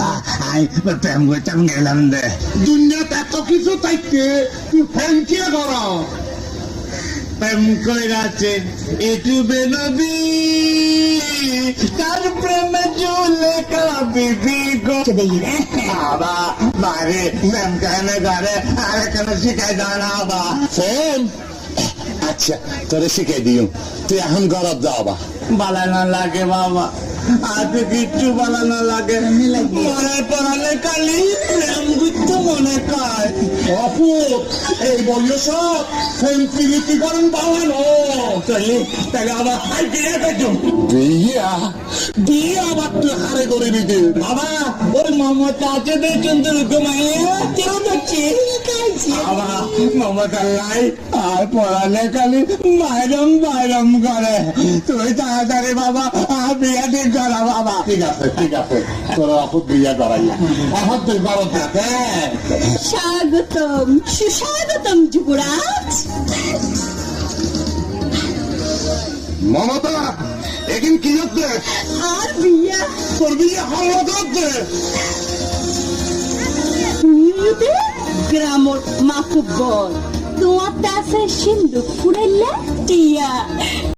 বাবা আই প্রেম করতাম গেলাম দে দুনিয়াতে এত কিছু থাকতে তুই ফোন কে কর? প্রেম কইরাছে ইউটিউবে নবী তার প্রেমে ঝুলে বিবি গো বাবা বারে প্রেম কেন করে আর কেন শিখাই দাও না বাবা ফোন আচ্ছা তোরে শিখাই দিও, তুই এখন গরব যাও বা বালানো লাগে বাবা আর কিচ্ছু বালানো লাগে মনে পড়ালে কালি প্রেম গুচ্ছ মনে কয় অপুত এই বয়স ফোন প্রীতি করেন বাবানো চলি তাকে আবার হাই দিয়ে পেছো বিয়া বিয়ে আবার তুই হারে করে দিতে বাবা ওই মমতা আছে দেখছেন তো ঘুমাইয়া কেউ দেখছি বাবা মমতা লাই আর পড়ালে খালি বাইরম বাইরম করে তুই তাড়াতাড়ি বাবা আর বিয়া ঠিক করা বাবা ঠিক আছে তোর অপুত বিয়া করাইয়া এখন তুই গরব থাকে স্বাগতম সুস্বাগতম যুবরাজ। মমতা এখন কি হচ্ছে? আর বিয়া তোর বিয়ে হল হচ্ছে নিউতে গ্রামর মাকুব্বর তোমার তাসে সিন্ধুক ফুরাইলে টিয়া